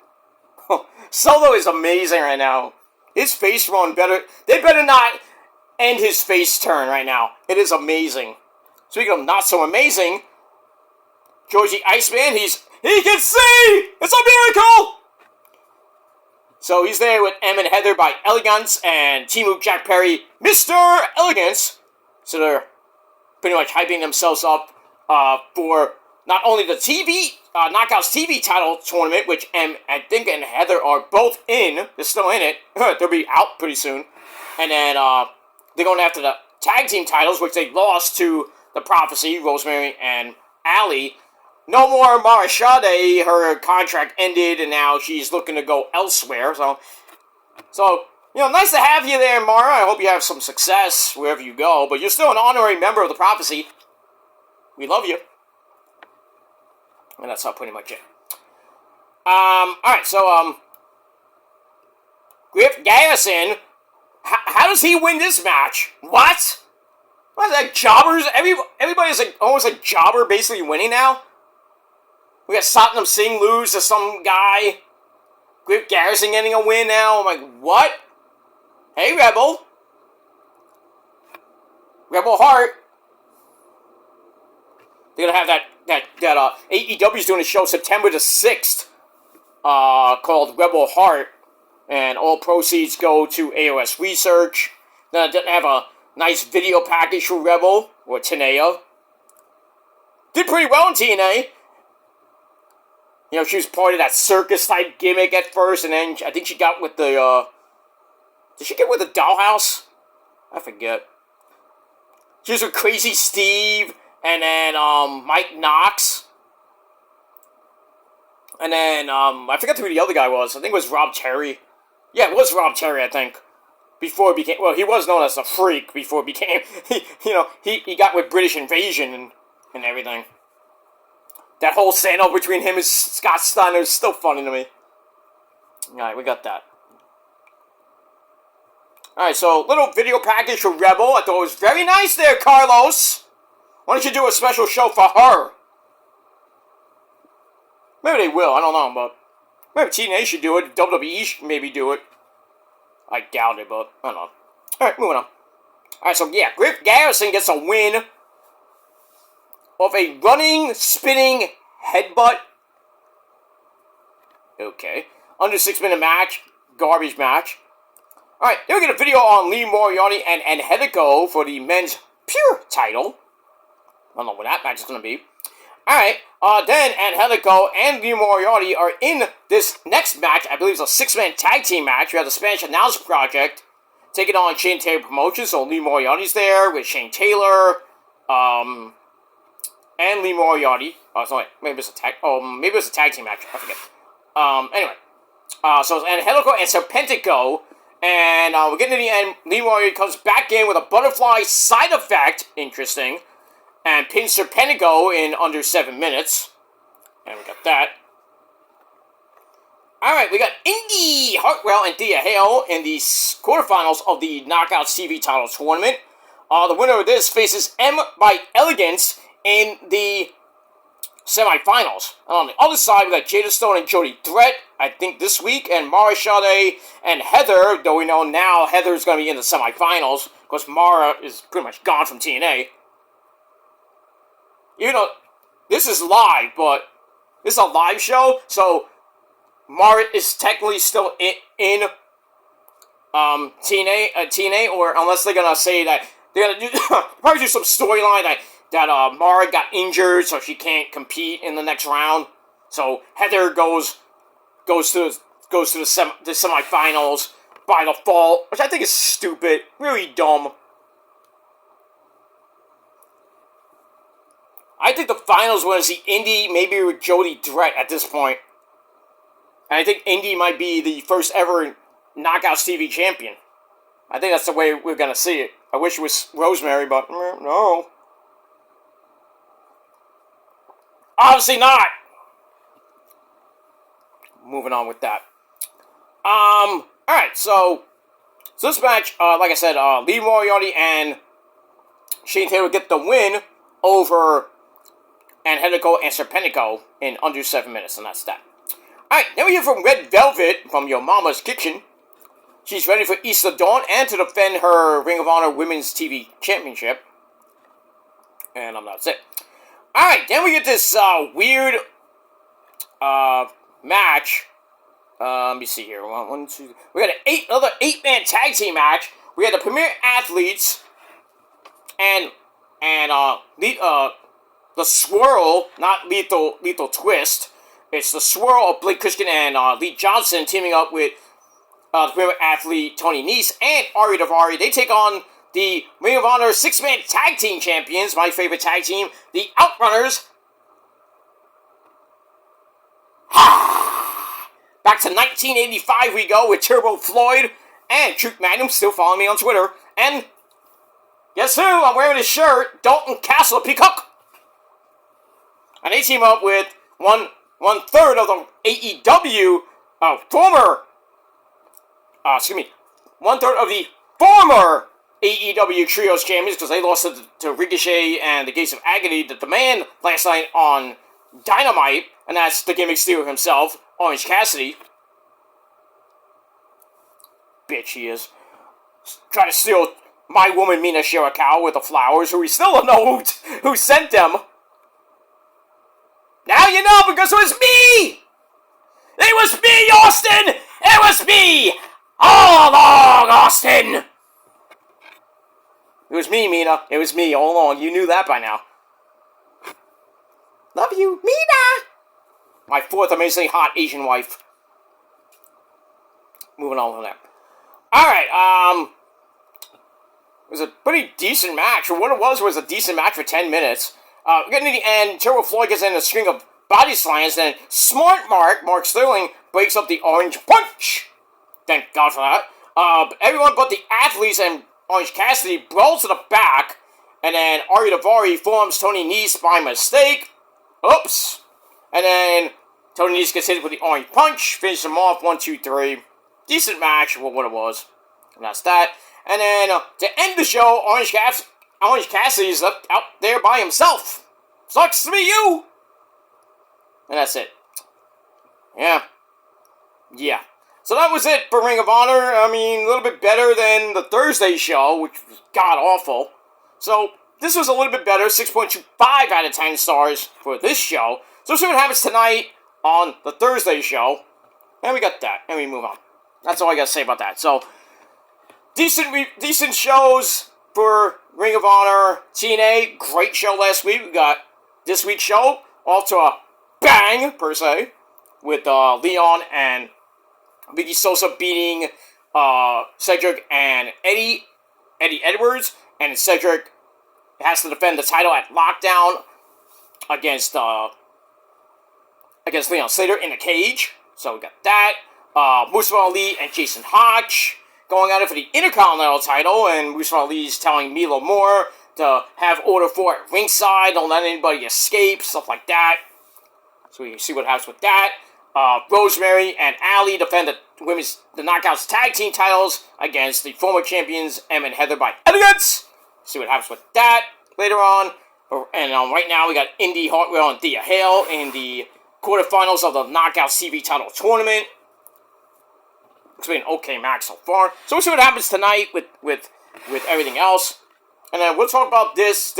[SPEAKER 1] pew! Solo is amazing right now. His face run better. They better not end his face turn right now. It is amazing. Speaking of not so amazing, Georgie Iceman, he can see! It's a miracle! So he's there with Em and Heather by Elegance and Team Jack Perry, Mr. Elegance. So they're pretty much hyping themselves up for not only the Knockouts TV title tournament, which Em, I think, and Heather are both in. They're still in it. They'll be out pretty soon. And then they're going after the tag team titles, which they lost to the Prophecy, Rosemary and Allie. No more Mara Sade. Her contract ended, and now she's looking to go elsewhere. So, nice to have you there, Mara. I hope you have some success wherever you go. But you're still an honorary member of the Prophecy. We love you. And that's pretty much it. Alright, so, Griff Garrison, how does he win this match? What? What is that, jobbers? Everybody's almost like jobber basically winning now? We got Satnam Singh lose to some guy. Griff Garrison getting a win now. I'm like, what? Hey, Rebel. Rebel Heart. They're gonna have that AEW's doing a show September the 6th, called Rebel Heart, and all proceeds go to AOS Research. Then I didn't have a nice video package for Rebel, or Tanea. Did pretty well in TNA. You know, she was part of that circus-type gimmick at first, and then I think she got with the, did she get with the Dollhouse? I forget. She was with Crazy Steve, and then, Mike Knox. And then, I forgot who the other guy was. I think it was Rob Terry. Yeah, it was Rob Terry, I think. Before it became, well, he was known as the Freak before it became, he got with British Invasion and everything. That whole stand-up between him and Scott Steiner is still funny to me. Alright, we got that. Alright, so, little video package for Rebel. I thought it was very nice there, Carlos. Why don't you do a special show for her? Maybe they will, I don't know, but maybe TNA should do it. WWE should maybe do it. I doubt it, but I don't know. Alright, moving on. Alright, so yeah, Griff Garrison gets a win of a running, spinning headbutt. Okay. Under 6-minute match. Garbage match. Alright, then we get a video on Lee Moriarty and Angelico for the men's pure title. I don't know what that match is going to be. Alright, then Angelico and Lee Moriarty are in this next match. I believe it's a 6-man tag team match. We have the Spanish Announce Project taking on Shane Taylor Promotions. So Lee Moriarty's there with Shane Taylor. and Lee Moriarty. Oh, sorry, maybe it's a tag. Oh, maybe it's a tag team match. I forget. Anyway, so and Angelico and Serpentico, and we're getting to the end. Lee Moriarty comes back in with a butterfly side effect. Interesting, and pins Serpentico in under 7 minutes, and we got that. Alright, we got Indy Hartwell and Thea Hale in the quarterfinals of the Knockouts TV title tournament. The winner of this faces M by Elegance in the semifinals. And on the other side, we got Jada Stone and Jody Threat, I think this week, and Mara Sade and Heather, though we know now Heather's going to be in the semifinals, because Mara is pretty much gone from TNA. Even though this is live, but this is a live show, so Mara is technically still in TNA, or unless they're gonna say that they're gonna do probably do some storyline that Mara got injured, so she can't compete in the next round. So Heather goes to the semifinals by default, which I think is stupid, really dumb. I think the finals want to see Indy maybe with Jody Threat at this point. And I think Indy might be the first ever Knockouts TV champion. I think that's the way we're going to see it. I wish it was Rosemary, but no. Obviously not. Moving on with that. Alright, so this match, like I said, Lee Moriarty and Shane Taylor get the win over Angelico and Serpentico in under 7 minutes, and that's that. Alright, then we hear from Red Velvet from Your Mama's Kitchen. She's ready for Easter Dawn and to defend her Ring of Honor Women's TV Championship. And that's it. Alright, then we get this weird match. Let me see here. One, two. We got another 8-man tag team match. We had the Premier Athletes and the Swirl, not Lethal Twist. It's the Swirl of Blake Christian and Lee Johnson teaming up with the Premier Athlete Tony Nese and Ari Daivari. They take on the Ring of Honor 6-man tag team champions, my favorite tag team, the Outrunners. Back to 1985 we go with Turbo Floyd and Truth Magnum, still following me on Twitter. And guess who? I'm wearing his shirt, Dalton Castle Peacock. And they team up with one third of the AEW one third of the former AEW Trios champions, because they lost to Ricochet and the Gates of Agony, the Demand last night on Dynamite, and that's the gimmick stealer himself, Orange Cassidy. Bitch he is. Trying to steal my woman Mina Shirakawa with the flowers, who we still don't know who sent them. Now you know, because it was me! It was me, Austin! It was me! All along, Austin! It was me, Mina. It was me all along. You knew that by now. Love you, Mina! My fourth amazingly hot Asian wife. Moving on from there. Alright, it was a pretty decent match. For what it was a decent match for 10 minutes. Getting to the end, Turbo Floyd gets in a string of body slams, then Smart Mark Sterling, breaks up the Orange Punch. Thank God for that. Everyone but the Athletes and Orange Cassidy brawl to the back, and then Ari Daivari forms Tony Nese by mistake. Oops. And then Tony Nese gets hit with the Orange Punch, finishes him off, 1, 2, 3. Decent match, what it was. And that's that. And then, to end the show, Orange Cassidy's out there by himself. Sucks to be you! And that's it. Yeah. So that was it for Ring of Honor. I mean, a little bit better than the Thursday show, which was god-awful. So, this was a little bit better, 6.25 out of 10 stars for this show. So we'll see what happens tonight on the Thursday show. And we got that, and we move on. That's all I got to say about that. So, decent shows for Ring of Honor TNA. Great show last week. We got this week's show off to a bang, per se, with Leon and Vicky Sosa beating Cedric and Eddie Edwards, and Cedric has to defend the title at Lockdown against Leon Slater in a cage. So we got that. Mustafa Ali and Jason Hodge going at it for the Intercontinental title, and Mustafa Ali's telling Milo Moore to have order for at ringside, don't let anybody escape, stuff like that. So we see what happens with that. Rosemary and Ali defend the Knockouts Tag Team titles against the former champions Em and Heather by Elegance. See what happens with that later on. And right now we got Indy Hartwell and Thea Hale in the quarterfinals of the Knockouts TV title tournament. It's been okay match so far. So we'll see what happens tonight with everything else. And then we'll talk about this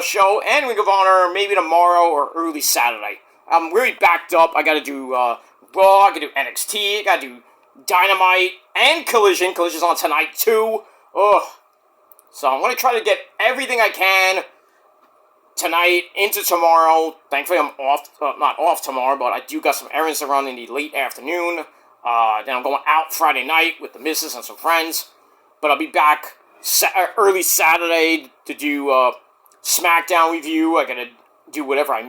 [SPEAKER 1] show and Ring of Honor maybe tomorrow or early Saturday. I'm really backed up. I gotta do Raw, I gotta do NXT, I gotta do Dynamite and Collision. Collision's on tonight too. Ugh. So I'm gonna try to get everything I can tonight into tomorrow. Thankfully I'm off, not off tomorrow, but I do got some errands to run in the late afternoon. Then I'm going out Friday night with the missus and some friends. But I'll be back early Saturday to do SmackDown review. I gotta do whatever I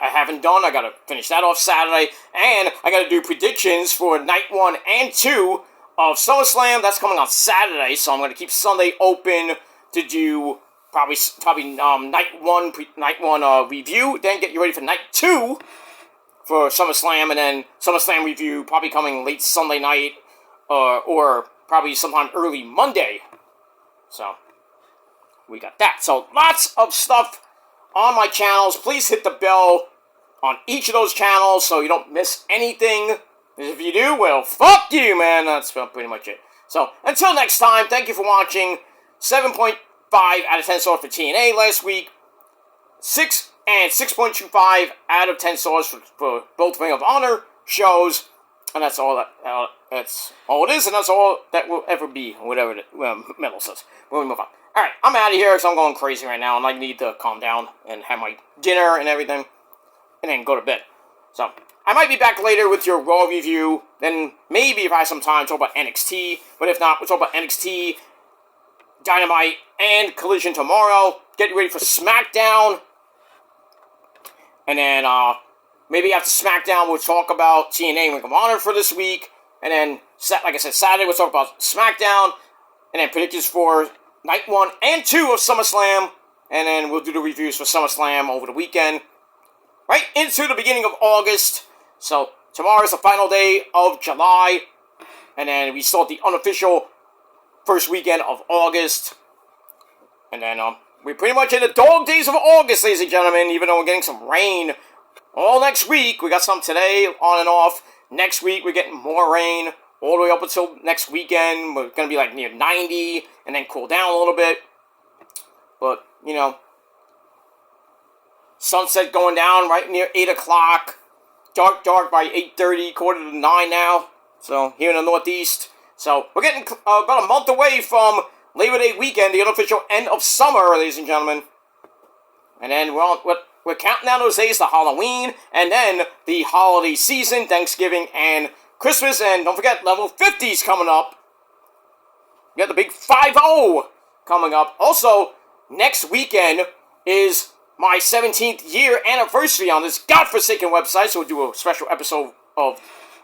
[SPEAKER 1] haven't done. I gotta finish that off Saturday. And I gotta do predictions for night 1 and 2 of SummerSlam. That's coming on Saturday, so I'm gonna keep Sunday open to do probably night one review. Then get you ready for night 2 for SummerSlam, and then SummerSlam review probably coming late Sunday night, or probably sometime early Monday. So, we got that. So, lots of stuff on my channels. Please hit the bell on each of those channels so you don't miss anything. If you do, well, fuck you, man. That's pretty much it. So, until next time, thank you for watching. 7.5 out of 10 stars for TNA last week. 6.25 out of 10 stars for both Ring of Honor shows, and that's all that's all it is, and that's all that will ever be, whatever Metal says. We'll move on. Alright, I'm out of here because I'm going crazy right now, and I need to calm down and have my dinner and everything, and then go to bed. So, I might be back later with your Raw review, then maybe if I have some time, talk about NXT, but if not, we'll talk about NXT, Dynamite, and Collision tomorrow. Get ready for SmackDown. And then, maybe after SmackDown, we'll talk about TNA and Ring of Honor for this week. And then, like I said, Saturday, we'll talk about SmackDown. And then predictions for Night 1 and 2 of SummerSlam. And then we'll do the reviews for SummerSlam over the weekend. Right into the beginning of August. So, tomorrow is the final day of July. And then we start the unofficial first weekend of August. And then, we're pretty much in the dog days of August, ladies and gentlemen, even though we're getting some rain all next week. We got some today, on and off. Next week, we're getting more rain all the way up until next weekend. We're going to be like near 90 and then cool down a little bit. But, you know, sunset going down right near 8 o'clock. Dark by 8:30, quarter to 9 now. So, here in the Northeast. So, we're getting about a month away from Labor Day weekend, the unofficial end of summer, ladies and gentlemen. And then we're counting down those days to Halloween, and then the holiday season, Thanksgiving and Christmas, and don't forget, level 50's coming up. We got the big 5-0 coming up. Also, next weekend is my 17th year anniversary on this godforsaken website, so we'll do a special episode of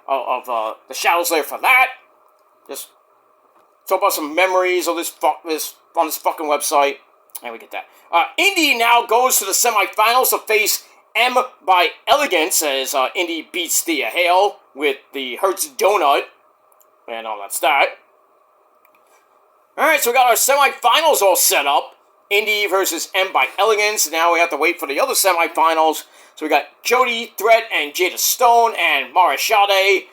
[SPEAKER 1] the Shadows Lair for that. Just talk about some memories of this on this fucking website, and we get that. Indy now goes to the semifinals to face M by Elegance as Indy beats Thea Hale with the Hertz Donut, and that's that. Alright, so we got our semifinals all set up. Indy versus M by Elegance. Now we have to wait for the other semifinals. So we got Jody Threat and Jada Stone and Mara Sade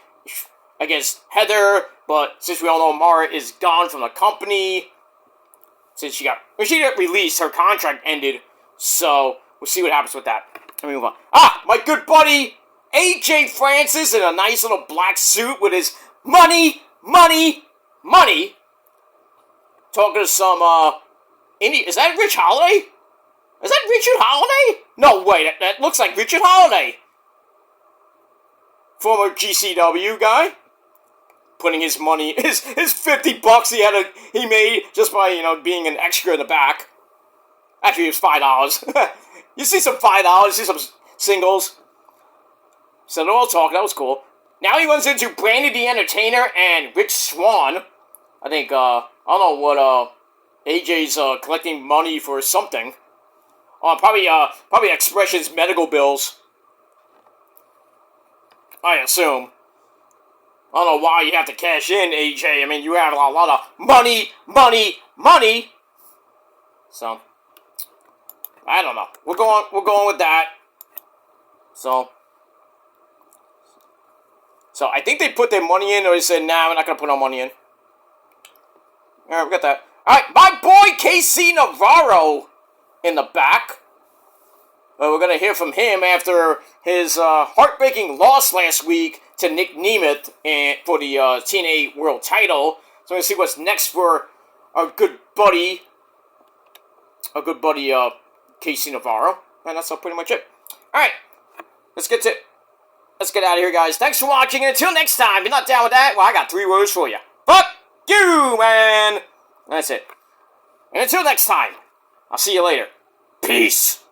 [SPEAKER 1] against Heather. But since we all know Mara is gone from the company, since she got released, her contract ended. So we'll see what happens with that. Let me move on. My good buddy AJ Francis in a nice little black suit with his money. Talking to some Indy. Is that Rich Holiday? Is that Richard Holiday? No way. That looks like Richard Holiday. Former GCW guy. Putting his money, his $50 he made just by, being an extra in the back. Actually, it was $5. You see some $5, you see some singles. So they're all talking, that was cool. Now he runs into Brandy the Entertainer and Rich Swann. I think, I don't know what, AJ's, collecting money for something. Probably Expression's medical bills. I assume. I don't know why you have to cash in, AJ. I mean, you have a lot of money. So, I don't know. We're going with that. So I think they put their money in, or they said, nah, we're not going to put our money in. Alright, we got that. Alright, my boy KC Navarro in the back. We're going to hear from him after his heartbreaking loss last week to Nick Nemeth for the TNA World title. So we're going to see what's next for our good buddy, KC Navarro. And that's pretty much it. Alright, let's get out of here, guys. Thanks for watching, and until next time, if you're not down with that, well, I got 3 words for you. Fuck you, man! That's it. And until next time, I'll see you later. Peace.